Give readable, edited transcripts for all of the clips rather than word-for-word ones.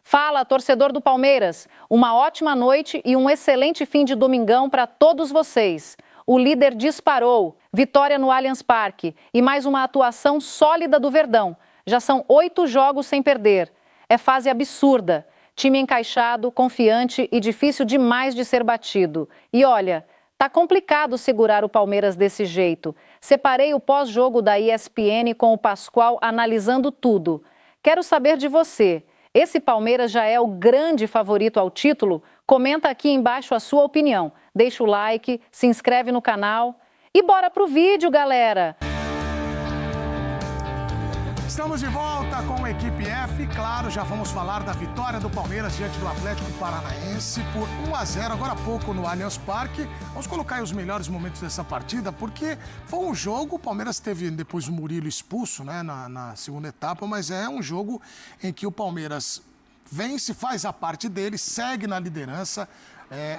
Fala, torcedor do Palmeiras. Uma ótima noite e um excelente fim de domingão para todos vocês. O líder disparou, vitória no Allianz Parque e mais uma atuação sólida do Verdão. Já são 8 jogos sem perder. É fase absurda. Time encaixado, confiante e difícil demais de ser batido. E olha, tá complicado segurar o Palmeiras desse jeito. Separei o pós-jogo da ESPN com o Pascoal analisando tudo. Quero saber de você. Esse Palmeiras já é o grande favorito ao título? Comenta aqui embaixo a sua opinião. Deixa o like, se inscreve no canal e bora pro vídeo, galera! Estamos de volta com a equipe F e, claro, já vamos falar da vitória do Palmeiras diante do Atlético Paranaense por 1-0, agora há pouco no Allianz Parque. Vamos colocar aí os melhores momentos dessa partida, porque foi um jogo, o Palmeiras teve depois o Murilo expulso, né, na segunda etapa, mas é um jogo em que o Palmeiras vence, faz a parte dele, segue na liderança.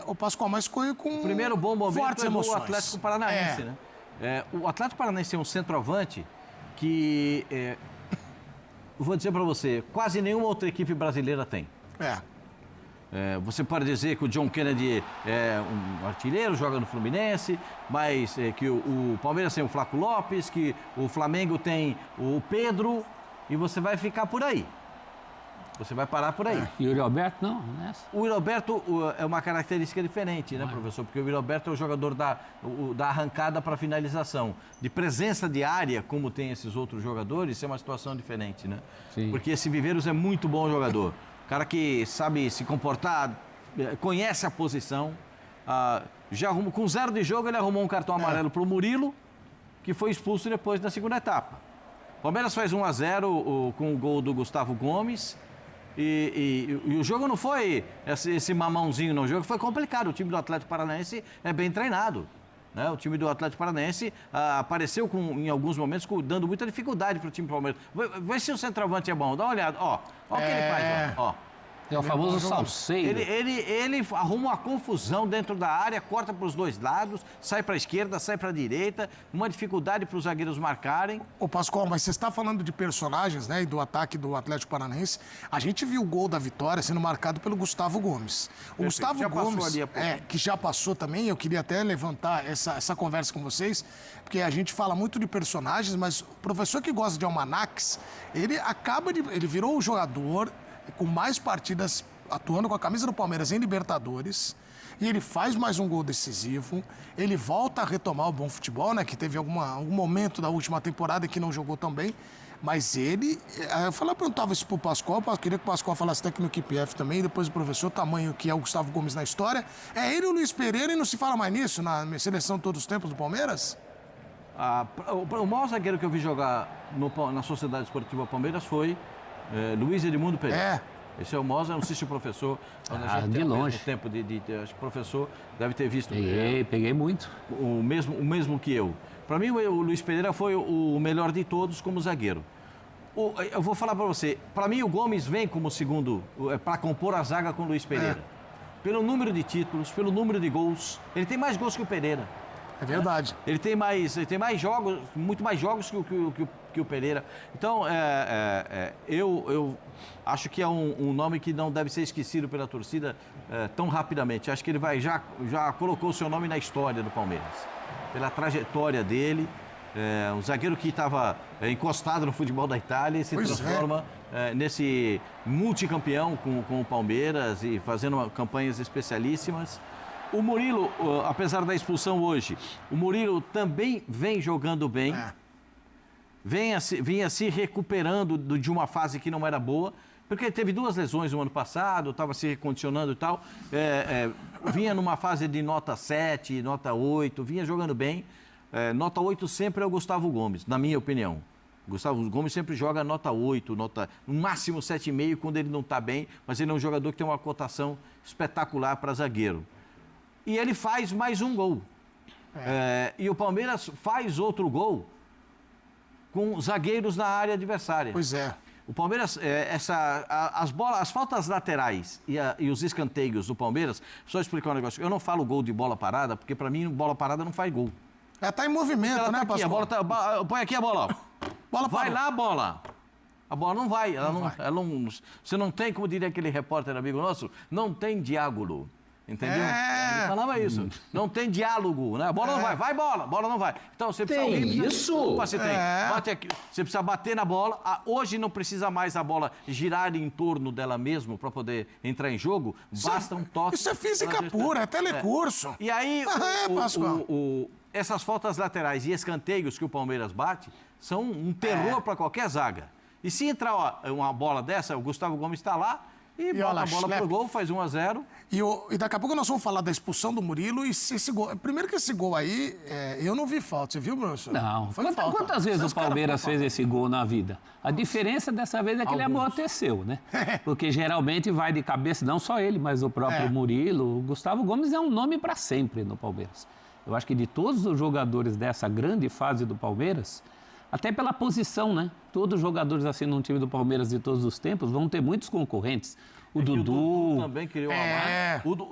O Pascoal, mas com o primeiro bom momento fortes emoções. O Atlético Paranaense, né? O Atlético Paranaense é um centroavante que... vou dizer para você, quase nenhuma outra equipe brasileira tem. Você pode dizer que o John Kennedy é um artilheiro, joga no Fluminense, mas que o Palmeiras tem o Flaco Lopes, que o Flamengo tem o Pedro, e você vai ficar por aí. Você vai parar por aí. E o Yuri Alberto, não? O Yuri Alberto é uma característica diferente, né, professor? Porque o Yuri Alberto é o jogador da arrancada para finalização. De presença de área, como tem esses outros jogadores, é uma situação diferente, né? Sim. Porque esse Viveiros é muito bom jogador. Cara que sabe se comportar, conhece a posição. Já arrumou, com 0 de jogo, ele arrumou um cartão amarelo para o Murilo, que foi expulso depois na segunda etapa. O Palmeiras faz 1-0 com o gol do Gustavo Gomes. E o jogo não foi esse mamãozinho, não. O jogo foi complicado. O time do Atlético Paranaense é bem treinado, né? O time do Atlético Paranaense apareceu em alguns momentos dando muita dificuldade para o time do Palmeiras. Vê se o centroavante é bom. Dá uma olhada. Ó o que ele faz, ó. É o famoso salseiro. Ele arruma uma confusão dentro da área, corta para os dois lados, sai para a esquerda, sai para a direita, uma dificuldade para os zagueiros marcarem. Ô Pascoal, mas você está falando de personagens, né, e do ataque do Atlético Paranaense. A gente viu o gol da vitória sendo marcado pelo Gustavo Gomes. O Gustavo Gomes, que já passou também, eu queria até levantar essa conversa com vocês, porque a gente fala muito de personagens, mas o professor que gosta de almanaques, ele virou o jogador com mais partidas atuando com a camisa do Palmeiras em Libertadores, e ele faz mais um gol decisivo, ele volta a retomar o bom futebol, né, que teve algum momento da última temporada que não jogou tão bem, mas ele... Eu perguntava isso pro Pascoal, eu queria que o Pascoal falasse até aqui no Equipe F também, depois o professor, tamanho que é o Gustavo Gomes na história. É ele e o Luiz Pereira, e não se fala mais nisso na seleção de todos os tempos do Palmeiras? O maior zagueiro que eu vi jogar na Sociedade Esportiva Palmeiras foi Luiz Edmundo Pereira. Esse é o maior, não sei se o professor... de longe. Tempo acho que o professor deve ter visto. Peguei muito. O mesmo que eu. Para mim, o Luiz Pereira foi o melhor de todos como zagueiro. Eu vou falar para você, para mim o Gomes vem como segundo, para compor a zaga com o Luiz Pereira. Pelo número de títulos, pelo número de gols. Ele tem mais gols que o Pereira. É verdade. Ele tem mais jogos, muito mais jogos que o Pereira. Então, eu acho que é um nome que não deve ser esquecido pela torcida tão rapidamente. Acho que ele já colocou o seu nome na história do Palmeiras. Pela trajetória dele, um zagueiro que estava encostado no futebol da Itália e se transforma nesse multicampeão com o Palmeiras e fazendo campanhas especialíssimas. O Murilo, apesar da expulsão hoje, o Murilo também vem jogando bem, vinha se recuperando de uma fase que não era boa, porque ele teve 2 lesões no ano passado, estava se recondicionando e tal, vinha numa fase de nota 7, nota 8, vinha jogando bem. Nota 8 sempre é o Gustavo Gomes, na minha opinião. O Gustavo Gomes sempre joga nota 8, no máximo 7,5 quando ele não está bem, mas ele é um jogador que tem uma cotação espetacular para zagueiro. E ele faz mais um gol. E o Palmeiras faz outro gol com zagueiros na área adversária. Pois é. O Palmeiras, as faltas laterais e os escanteios do Palmeiras, só explicar um negócio. Eu não falo gol de bola parada, porque para mim bola parada não faz gol. Tá em movimento, né, Pascoal? Põe aqui a bola. Bola vai lá, bola. A bola não vai, você não tem, como diria aquele repórter amigo nosso, não tem diálogo. Entendeu? Ele falava isso. Não tem diálogo, né? A bola não vai bola não vai. Então você precisa... Tem isso? Você tem. Bate aqui. Você precisa bater na bola. Hoje não precisa mais a bola girar em torno dela mesmo para poder entrar em jogo. Basta um toque. Isso é física pura, é telecurso. E aí, essas faltas laterais e escanteios que o Palmeiras bate são um terror para qualquer zaga. E se entrar uma bola dessa, o Gustavo Gomes está lá, e bota a bola pro gol, faz 1-0. E daqui a pouco nós vamos falar da expulsão do Murilo. E esse gol, primeiro que esse gol aí, eu não vi falta. Você viu, professor? Não. Quantas vezes o Palmeiras fez esse gol na vida? A diferença dessa vez é que ele amorteceu, né? Porque geralmente vai de cabeça, não só ele, mas o próprio Murilo. O Gustavo Gomes é um nome para sempre no Palmeiras. Eu acho que de todos os jogadores dessa grande fase do Palmeiras, até pela posição, né? Todos os jogadores assim num time do Palmeiras de todos os tempos vão ter muitos concorrentes. O Dudu também criou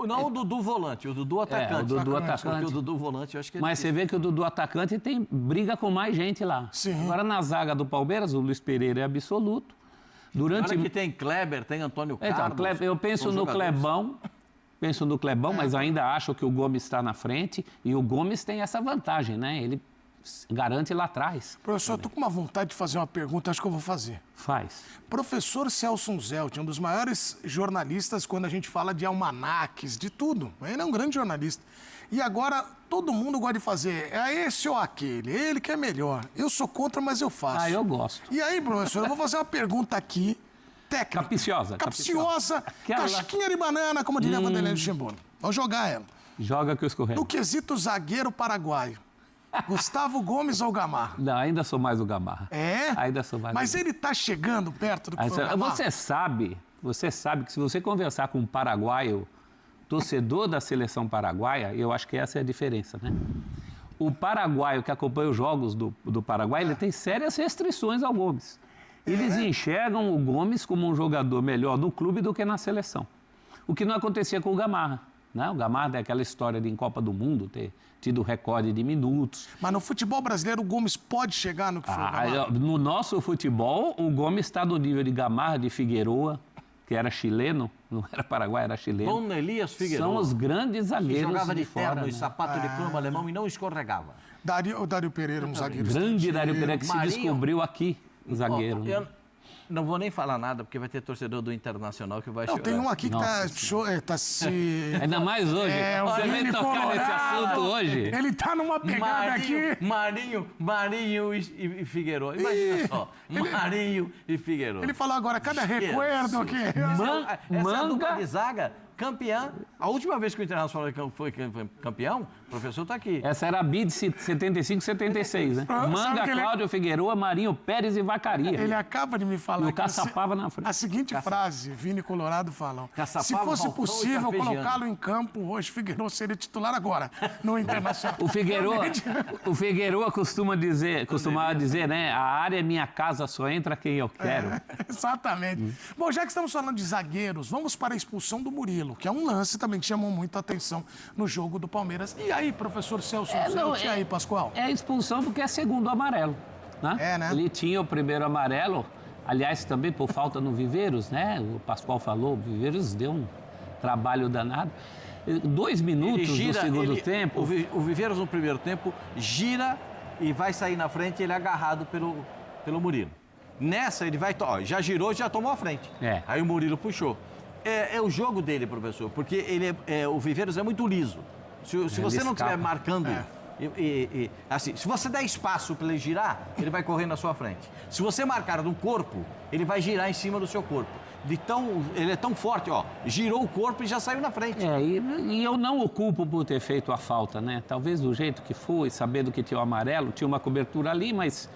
não o Dudu volante, o Dudu atacante. O Dudu atacante. Porque o Dudu volante, eu acho que Mas você vê que o Dudu atacante tem briga com mais gente lá. Sim. Agora na zaga do Palmeiras, o Luiz Pereira é absoluto. Agora que tem Kleber, tem Antônio Carlos. Então, eu penso no Clebão. Mas ainda acho que o Gomes está na frente. E o Gomes tem essa vantagem, né? Ele garante lá atrás. Professor, eu tô com uma vontade de fazer uma pergunta, acho que eu vou fazer. Faz. Professor Celso Zelt, um dos maiores jornalistas quando a gente fala de almanaques, de tudo. Ele é um grande jornalista. E agora todo mundo gosta de fazer, esse ou aquele, ele que é melhor. Eu sou contra, mas eu faço. Eu gosto. E aí, professor, eu vou fazer uma pergunta aqui, técnica. Capciosa. Casquinha de banana, como diria Vanderlei Luxemburgo. Vou jogar ela. Joga que eu escorrego. No quesito zagueiro paraguaio. Gustavo Gomes ou Gamarra? Não, ainda sou mais o Gamarra. Ainda sou mais. Mas ele tá chegando perto do que foi o Gamarra? Você sabe que se você conversar com um paraguaio, torcedor da seleção paraguaia, eu acho que essa é a diferença, né? O paraguaio que acompanha os jogos do Paraguai, ele tem sérias restrições ao Gomes. Eles enxergam o Gomes como um jogador melhor no clube do que na seleção. O que não acontecia com o Gamarra. Né? O Gamarra tem aquela história de em Copa do Mundo ter tido recorde de minutos. Mas no futebol brasileiro o Gomes pode chegar no que foi o Gamarra? No nosso futebol, o Gomes está no nível de Gamarra, de Figueroa, que era chileno, não era paraguai, era chileno. Dom Elias Figueroa. São os grandes zagueiros jogava de fora, terno né? e sapato de pluma alemão e não escorregava. Dário Pereira, um zagueiro. Grande Dário Pereira que Marinho, se descobriu aqui, o zagueiro. Eu não vou nem falar nada, porque vai ter torcedor do Internacional que vai chorar. Tem um aqui que tá se... Ainda mais hoje. Você vem tocar nesse assunto hoje. Ele tá numa pegada aqui. Marinho e Figueroa. Imagina só, Marinho e Figueroa. Ele falou agora, cada recuerdo aqui. Essa é a dupla de zaga campeã. A última vez que o Internacional foi campeão, o professor está aqui. Essa era a BID 75-76, né? Manga, Cláudio Figueroa, Marinho Pérez e Vacaria. Ele acaba de me falar. E o Caçapava na frente. A seguinte frase, Vini Colorado falam. Caçapava, se fosse possível colocá-lo em campo hoje, Figueroa seria titular agora no Internacional. O Figueroa costumava dizer, né? A área é minha casa, só entra quem eu quero. Exatamente. Bom, já que estamos falando de zagueiros, vamos para a expulsão do Murilo, que é um lance também que chamou muita atenção no jogo do Palmeiras. E aí, professor Celso Zelt, e aí, Pascoal? É a expulsão porque é segundo amarelo, né? Né? Ele tinha o primeiro amarelo, aliás, também por falta no Viveiros, né? O Pascoal falou, o Viveiros deu um trabalho danado. 2 minutos do segundo tempo... O Viveiros, no primeiro tempo, gira e vai sair na frente, ele é agarrado pelo Murilo. Nessa, ele vai... já girou, já tomou a frente. Aí o Murilo puxou. É o jogo dele, professor, porque o Viveiros é muito liso. Se você não estiver marcando... assim, se você der espaço para ele girar, ele vai correr na sua frente. Se você marcar no corpo, ele vai girar em cima do seu corpo. Ele é tão forte, girou o corpo e já saiu na frente. E eu não o culpo por ter feito a falta, né? Talvez do jeito que foi, sabendo que tinha o amarelo, tinha uma cobertura ali, mas...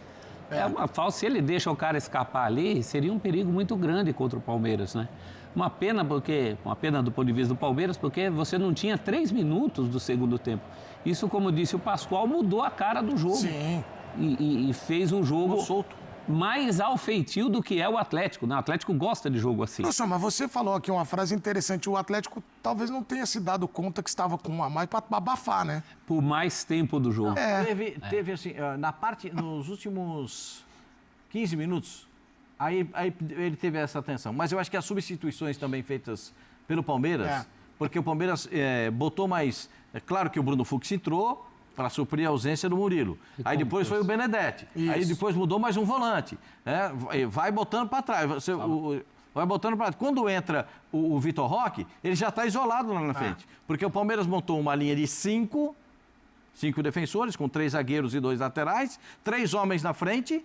É uma falta. Se ele deixa o cara escapar ali, seria um perigo muito grande contra o Palmeiras, né? Uma pena do ponto de vista do Palmeiras, porque você não tinha 3 minutos do segundo tempo. Isso, como disse o Pascoal, mudou a cara do jogo. Sim. E fez um jogo solto, mais ao feitio do que é o Atlético, né? O Atlético gosta de jogo assim. Professor, mas você falou aqui uma frase interessante. O Atlético talvez não tenha se dado conta que estava com um a mais para abafar, né? Por mais tempo do jogo. Teve assim, nos últimos 15 minutos, Aí ele teve essa atenção. Mas eu acho que as substituições também feitas pelo Palmeiras, porque o Palmeiras botou mais... É claro que o Bruno Fux entrou para suprir a ausência do Murilo. Aí depois foi o Benedetti. Isso. Aí depois mudou mais um volante. Vai botando para trás. Vai botando para trás. Quando entra o Vitor Roque, ele já está isolado lá na frente. Porque o Palmeiras montou uma linha de 5 defensores, com 3 zagueiros e 2 laterais, 3 homens na frente...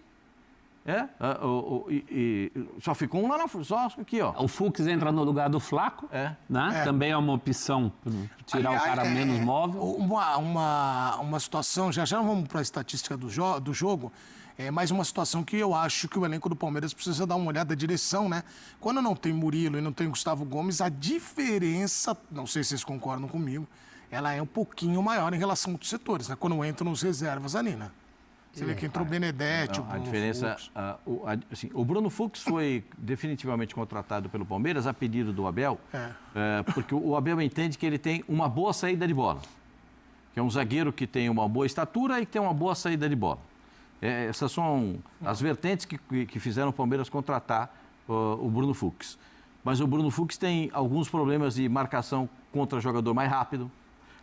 só ficou um lá na frente, só aqui, ó. O Fux entra no lugar do Flaco, né? Também é uma opção, tirar o cara menos móvel. Uma situação, já vamos para a estatística do jogo, mais uma situação que eu acho que o elenco do Palmeiras precisa dar uma olhada da direção, né? Quando não tem Murilo e não tem Gustavo Gomes, a diferença, não sei se vocês concordam comigo, ela é um pouquinho maior em relação a outros setores, né? Quando entram nos reservas ali, né? Você vê que entrou o Benedetti, o Bruno Fux. A diferença, o Bruno Fux foi definitivamente contratado pelo Palmeiras a pedido do Abel, porque o Abel entende que ele tem uma boa saída de bola, que é um zagueiro que tem uma boa estatura e que tem uma boa saída de bola. Essas são as vertentes que fizeram o Palmeiras contratar o Bruno Fux. Mas o Bruno Fux tem alguns problemas de marcação contra jogador mais rápido.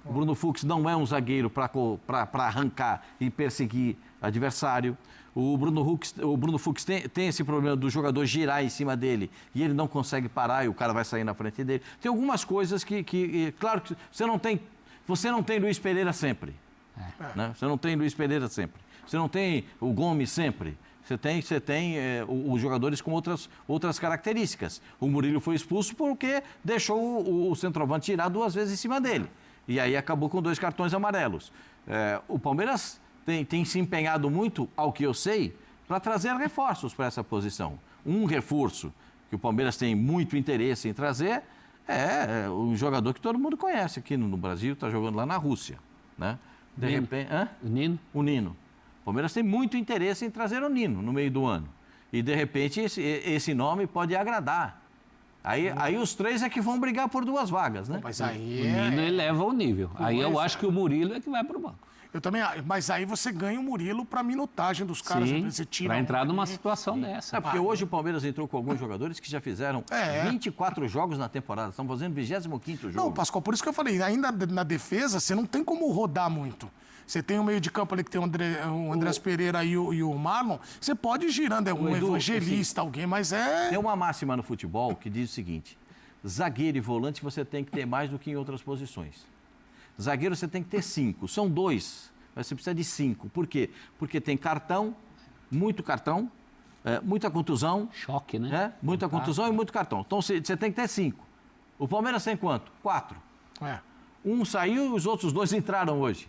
O Bruno Fux não é um zagueiro para arrancar e perseguir adversário. O Bruno Fux tem esse problema do jogador girar em cima dele e ele não consegue parar e o cara vai sair na frente dele. Tem algumas coisas claro que você não tem Luiz Pereira sempre. Né? Você não tem Luiz Pereira sempre. Você não tem o Gomes sempre. Você tem os jogadores com outras características. O Murilo foi expulso porque deixou o centroavante tirar 2 vezes em cima dele. E aí acabou com 2 cartões amarelos. O Palmeiras tem se empenhado muito, ao que eu sei, para trazer reforços para essa posição. Um reforço que o Palmeiras tem muito interesse em trazer é um jogador que todo mundo conhece aqui no Brasil, está jogando lá na Rússia. Né? De repente, o Nino? O Nino. O Palmeiras tem muito interesse em trazer o Nino no meio do ano. E, de repente, esse nome pode agradar. Aí os 3 é que vão brigar por 2 vagas, né? Mas aí o Nino eleva o nível. Aí eu acho que o Murilo é que vai para o banco. Eu também, mas aí você ganha o Murilo para minutagem dos caras. Sim, para entrar numa situação dessa. Porque hoje o Palmeiras entrou com alguns jogadores que já fizeram 24 jogos na temporada. Estão fazendo 25º jogo. Não, Pascoal, por isso que eu falei, ainda na defesa você não tem como rodar muito. Você tem o meio de campo ali que tem o Andrés Pereira e o Marlon. Você pode ir girando, um evangelista, alguém, mas Tem uma máxima no futebol que diz o seguinte: zagueiro e volante você tem que ter mais do que em outras posições. Zagueiro você tem que ter 5. São 2, mas você precisa de 5. Por quê? Porque tem cartão, muito cartão, muita contusão. Choque, né? Muita contusão e muito cartão. Então você tem que ter 5. O Palmeiras tem quanto? 4. Um saiu e os outros 2 entraram hoje.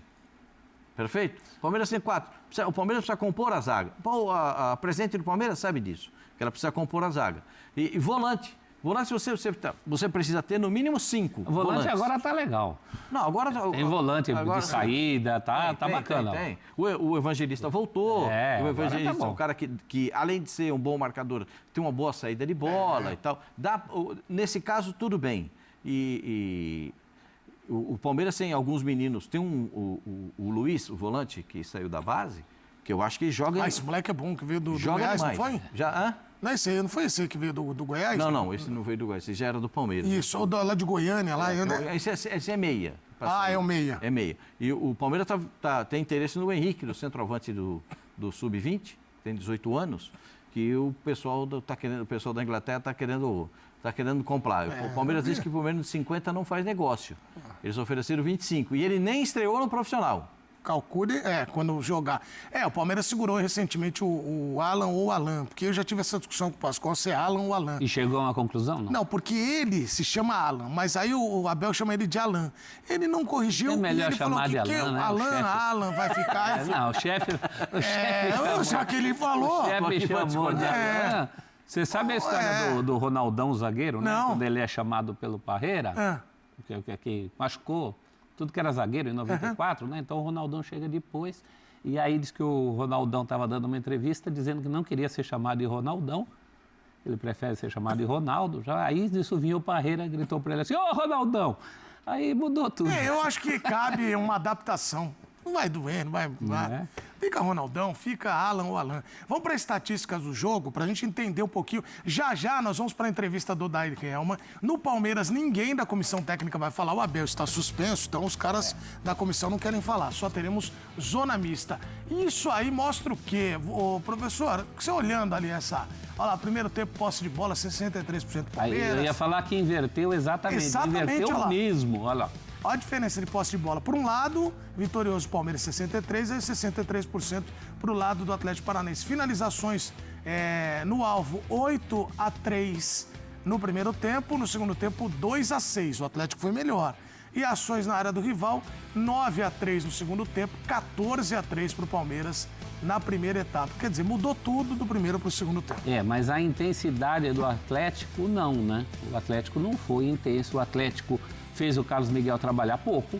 Perfeito? O Palmeiras tem 4. O Palmeiras precisa compor a zaga. A presidente do Palmeiras sabe disso, que ela precisa compor a zaga. E volante. Volante você precisa ter no mínimo 5. O volante agora tá legal. Não, agora... Tem volante agora, de saída, tá bacana. Tem. O Evangelista voltou. O Evangelista tá é um cara que, além de ser um bom marcador, tem uma boa saída de bola e tal. Nesse caso, tudo bem. O Palmeiras tem alguns meninos. Tem o Luiz, o volante, que saiu da base, que eu acho que joga... esse moleque é bom, que veio do Goiás, não foi? Não foi esse que veio do Goiás? Não, esse não veio do Goiás, esse já era do Palmeiras. Isso, ou lá de Goiânia, lá. Esse é meia. É o meia. É meia. E o Palmeiras tem interesse no Henrique, do centroavante do Sub-20, tem 18 anos, que o pessoal da Inglaterra está querendo comprar. O Palmeiras disse que por menos de 50 não faz negócio. Eles ofereceram 25. E ele nem estreou no profissional. Calcule, quando jogar. O Palmeiras segurou recentemente o Alan ou o Alan, porque eu já tive essa discussão com o Pascoal, se é Alan ou Alan. E chegou a uma conclusão, não? Não, porque ele se chama Alan, mas aí o Abel chama ele de Alan. Ele não corrigiu. É melhor ele chamar falou de Alan, né? Alan vai ficar. Não, o chefe já que ele falou. O chefe chamou de Alan. Você sabe a história do Ronaldão, zagueiro, né? Não. Quando ele é chamado pelo Parreira, que machucou tudo que era zagueiro em 94, né? Então o Ronaldão chega depois e aí diz que o Ronaldão estava dando uma entrevista dizendo que não queria ser chamado de Ronaldão, ele prefere ser chamado de Ronaldo. Aí disso vinha o Parreira, gritou para ele assim: ô Ronaldão! Aí mudou tudo. Eu acho que cabe uma adaptação. Não vai doer, não vai. Fica Ronaldão, fica Alan ou Alan. Vamos para estatísticas do jogo, para a gente entender um pouquinho. Já já nós vamos para a entrevista do Dair Kelma. No Palmeiras, ninguém da comissão técnica vai falar. O Abel está suspenso, então os caras da comissão não querem falar. Só teremos zona mista. Isso aí mostra o quê? Ô, professor, você olhando ali essa... Olha lá, primeiro tempo, posse de bola, 63% Palmeiras. Eu ia falar que inverteu exatamente. Inverteu mesmo, olha lá. Olha a diferença de posse de bola. Por um lado, vitorioso Palmeiras 63%, e 63% para o lado do Atlético Paranaense. Finalizações no alvo, 8-3 no primeiro tempo. No segundo tempo, 2-6. O Atlético foi melhor. E ações na área do rival, 9-3 no segundo tempo, 14-3 para o Palmeiras na primeira etapa. Quer dizer, mudou tudo do primeiro para o segundo tempo. Mas a intensidade do Atlético, não, né? O Atlético não foi intenso. O Atlético fez o Carlos Miguel trabalhar pouco.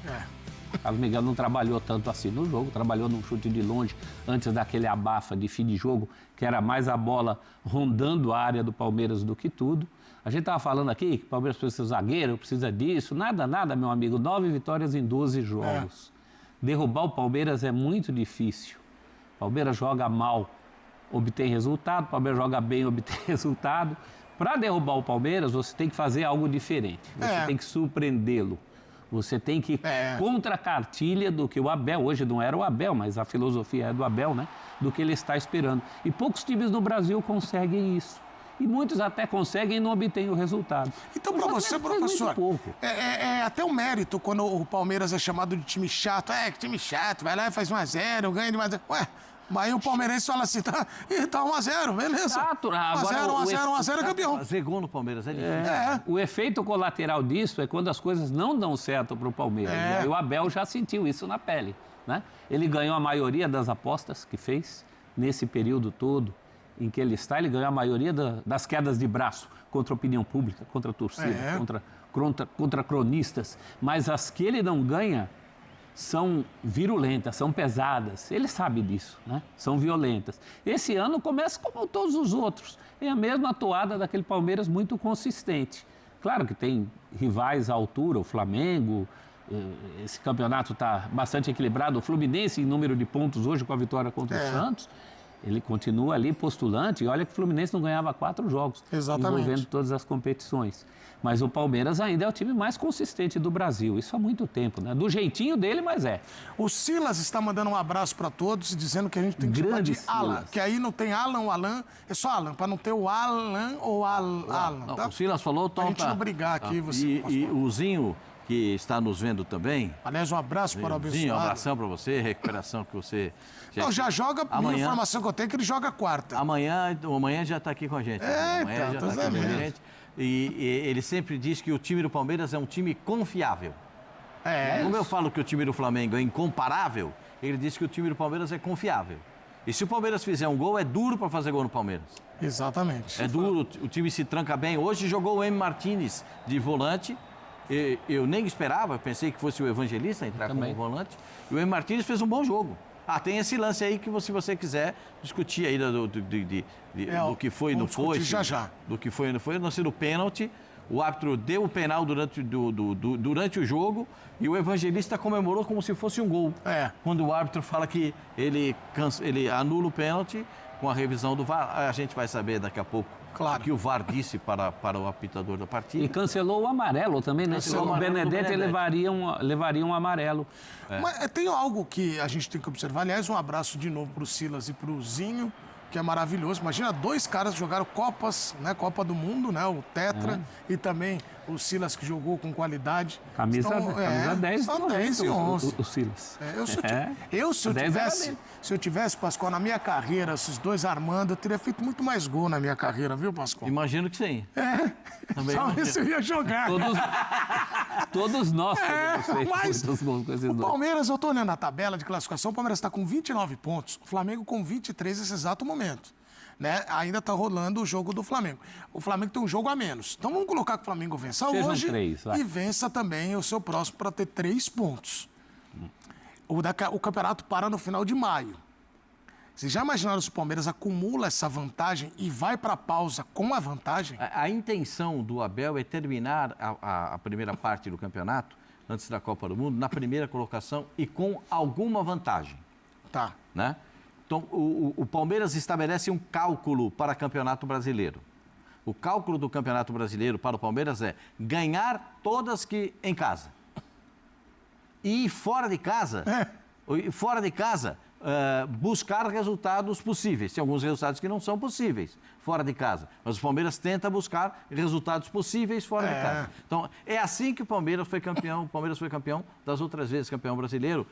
O Carlos Miguel não trabalhou tanto assim no jogo, trabalhou num chute de longe antes daquele abafa de fim de jogo, que era mais a bola rondando a área do Palmeiras do que tudo. A gente estava falando aqui que o Palmeiras precisa de zagueiro, precisa disso. Nada, meu amigo. 9 vitórias em 12 jogos. Derrubar o Palmeiras é muito difícil. O Palmeiras joga mal, obtém resultado. O Palmeiras joga bem, obtém resultado. Para derrubar o Palmeiras, você tem que fazer algo diferente. Você tem que surpreendê-lo. Você tem que ir contra a cartilha do que o Abel, hoje não era o Abel, mas a filosofia é do Abel, né? Do que ele está esperando. E poucos times no Brasil conseguem isso. E muitos até conseguem e não obtêm o resultado. Então, para você, professor, é até um mérito quando o Palmeiras é chamado de time chato. Que time chato, vai lá e faz 1-0, ganha de 1-0. Ué, mas aí o palmeirense fala assim, tá 1-0, beleza. 1-0, é campeão. Fazer gol no Palmeiras é difícil. O efeito colateral disso é quando as coisas não dão certo para o Palmeiras. E aí o Abel já sentiu isso na pele, né? Ele ganhou a maioria das apostas que fez nesse período todo em que ele está. Ele ganhou a maioria das quedas de braço contra a opinião pública, contra a torcida, contra cronistas. Mas as que ele não ganha são virulentas, são pesadas. Ele sabe disso, né? São violentas. Esse ano começa como todos os outros. É a mesma toada daquele Palmeiras muito consistente. Claro que tem rivais à altura, o Flamengo. Esse campeonato está bastante equilibrado. O Fluminense, em número de pontos hoje, com a vitória contra o Santos, ele continua ali postulante. E olha que o Fluminense não ganhava 4 jogos. Exatamente. Envolvendo todas as competições. Mas o Palmeiras ainda é o time mais consistente do Brasil. Isso há muito tempo, né? Do jeitinho dele, mas é. O Silas está mandando um abraço para todos, dizendo que a gente tem que chamar de Alan. Que aí não tem Alan ou Alan, é só Alan, para não ter o Alan ou Alan, tá? O Silas falou, Pra gente não brigar aqui. E o Zinho, que está nos vendo também. Aliás, um abraço para o abençoado. Zinho, um abração para você, recuperação que você... Não, já joga, minha informação que eu tenho é que ele joga quarta. Amanhã já está aqui com a gente. Amanhã já está aqui com a gente. E ele sempre diz que o time do Palmeiras é um time confiável. Como eu falo que o time do Flamengo é incomparável, ele diz que o time do Palmeiras é confiável. E se o Palmeiras fizer um gol, é duro para fazer gol no Palmeiras. Exatamente. É duro, o time se tranca bem. Hoje jogou o M. Martínez de volante. Eu nem esperava, pensei que fosse o Evangelista entrar como volante. E o M. Martínez fez um bom jogo. Tem esse lance aí que, se você quiser discutir aí do que foi e não foi. Já. Do que foi e não foi. Não sei do pênalti. O árbitro deu o penal durante o jogo e o Evangelista comemorou como se fosse um gol. Quando o árbitro fala que ele anula o pênalti com a revisão do VAR. A gente vai saber daqui a pouco. Claro. O que o VAR disse para o apitador da partida. E cancelou o amarelo também, né? O Benedetti levaria um amarelo. Mas tem algo que a gente tem que observar. Aliás, um abraço de novo para o Silas e para o Zinho, que é maravilhoso. Imagina, 2 caras jogaram Copas, né? Copa do Mundo, né? O Tetra e também o Silas, que jogou com qualidade. Camisa 10 são 10 e 11. O Silas. Se eu tivesse, Pascoal, na minha carreira, esses 2 armando, eu teria feito muito mais gol na minha carreira, viu, Pascoal? Imagino que sim. Só isso eu ia jogar. Todos nós mas muitos gols com esses dois. O Palmeiras, eu tô olhando a tabela de classificação, o Palmeiras está com 29 pontos, o Flamengo com 23 nesse exato momento. Né? Ainda está rolando o jogo do Flamengo. O Flamengo tem um jogo a menos. Então vamos colocar que o Flamengo vença hoje 3, e vença também o seu próximo para ter 3 pontos. O campeonato para no final de maio. Vocês já imaginaram se o Palmeiras acumula essa vantagem e vai para a pausa com a vantagem? A intenção do Abel é terminar a primeira parte do campeonato, antes da Copa do Mundo, na primeira colocação e com alguma vantagem. Tá. Né? Então, o Palmeiras estabelece um cálculo para Campeonato Brasileiro. O cálculo do Campeonato Brasileiro para o Palmeiras é ganhar todas que em casa. E fora de casa, buscar resultados possíveis. Tem alguns resultados que não são possíveis fora de casa. Mas o Palmeiras tenta buscar resultados possíveis fora de casa. Então, é assim que o Palmeiras foi campeão. O Palmeiras foi campeão das outras vezes, campeão brasileiro.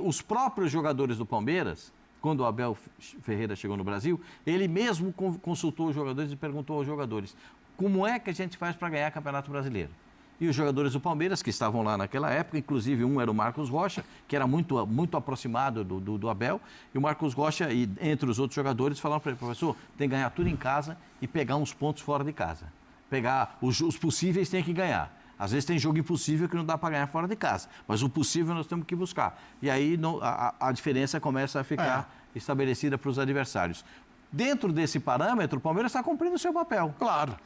Os próprios jogadores do Palmeiras, quando o Abel Ferreira chegou no Brasil, ele mesmo consultou os jogadores e perguntou aos jogadores: como é que a gente faz para ganhar Campeonato Brasileiro? E os jogadores do Palmeiras, que estavam lá naquela época, inclusive um era o Marcos Rocha, que era muito aproximado do Abel, e o Marcos Rocha, e entre os outros jogadores, falaram para ele: professor, tem que ganhar tudo em casa e pegar uns pontos fora de casa. Pegar os possíveis tem que ganhar. Às vezes tem jogo impossível que não dá para ganhar fora de casa, mas o possível nós temos que buscar. E aí a diferença começa a ficar estabelecida para os adversários. Dentro desse parâmetro, o Palmeiras está cumprindo o seu papel. Claro.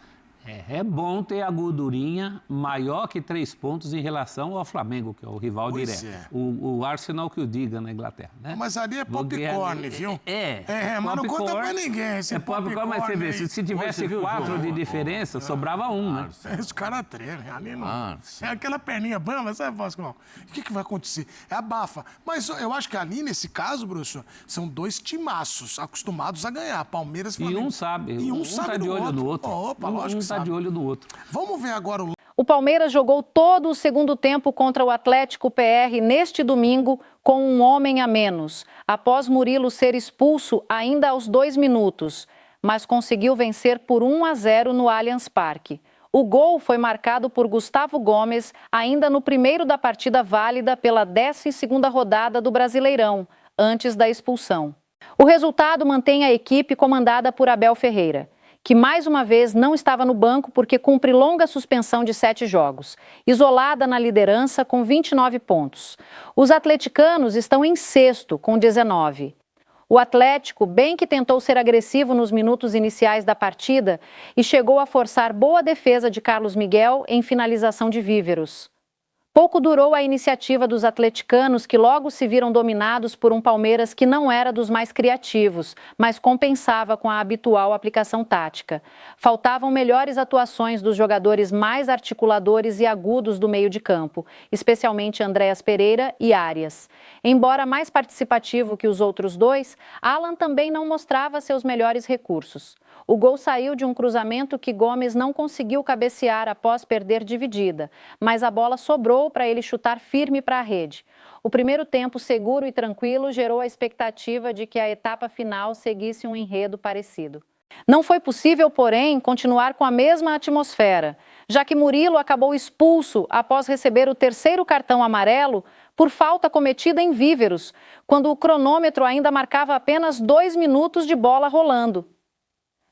É bom ter a gordurinha maior que 3 pontos em relação ao Flamengo, que é o rival Pois direto. é. O Arsenal que o diga na Inglaterra, né? Mas ali é popcorn, viu? Mas não conta pra ninguém. Esse popcorn, mas você vê, se tivesse 4 de diferença, sobrava 1, né? Os caras tremem, ali não. É aquela perninha bamba, sabe, Vasco? O que vai acontecer? É abafa. Mas eu acho que ali, nesse caso, Bruxo, são 2 timaços acostumados a ganhar. Palmeiras e Flamengo. E um sabe. E um sabe tá de olho no outro. Opa, lógico que tá de olho no outro. Vamos ver agora O Palmeiras jogou todo o segundo tempo contra o Atlético PR neste domingo com um homem a menos, após Murilo ser expulso ainda aos 2 minutos, mas conseguiu vencer por 1-0 no Allianz Parque. O gol foi marcado por Gustavo Gomes ainda no primeiro da partida válida pela 12ª rodada do Brasileirão, antes da expulsão. O resultado mantém a equipe comandada por Abel Ferreira, que mais uma vez não estava no banco porque cumpre longa suspensão de 7 jogos, isolada na liderança com 29 pontos. Os atleticanos estão em 6º com 19. O Atlético, bem que tentou ser agressivo nos minutos iniciais da partida e chegou a forçar boa defesa de Carlos Miguel em finalização de Víveros. Pouco durou a iniciativa dos atleticanos, que logo se viram dominados por um Palmeiras que não era dos mais criativos, mas compensava com a habitual aplicação tática. Faltavam melhores atuações dos jogadores mais articuladores e agudos do meio de campo, especialmente Andréas Pereira e Arias. Embora mais participativo que os outros 2, Alan também não mostrava seus melhores recursos. O gol saiu de um cruzamento que Gomes não conseguiu cabecear após perder dividida, mas a bola sobrou para ele chutar firme para a rede. O primeiro tempo seguro e tranquilo gerou a expectativa de que a etapa final seguisse um enredo parecido. Não foi possível, porém, continuar com a mesma atmosfera, já que Murilo acabou expulso após receber o 3º cartão amarelo por falta cometida em Víveros, quando o cronômetro ainda marcava apenas 2 minutos de bola rolando.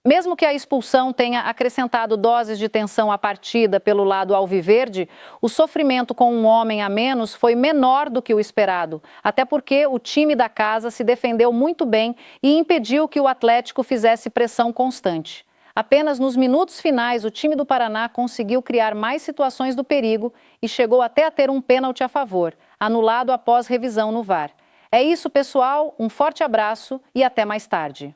Mesmo que a expulsão tenha acrescentado doses de tensão à partida pelo lado alviverde, o sofrimento com um homem a menos foi menor do que o esperado, até porque o time da casa se defendeu muito bem e impediu que o Atlético fizesse pressão constante. Apenas nos minutos finais, o time do Paraná conseguiu criar mais situações do perigo e chegou até a ter um pênalti a favor, anulado após revisão no VAR. É isso, pessoal, um forte abraço e até mais tarde.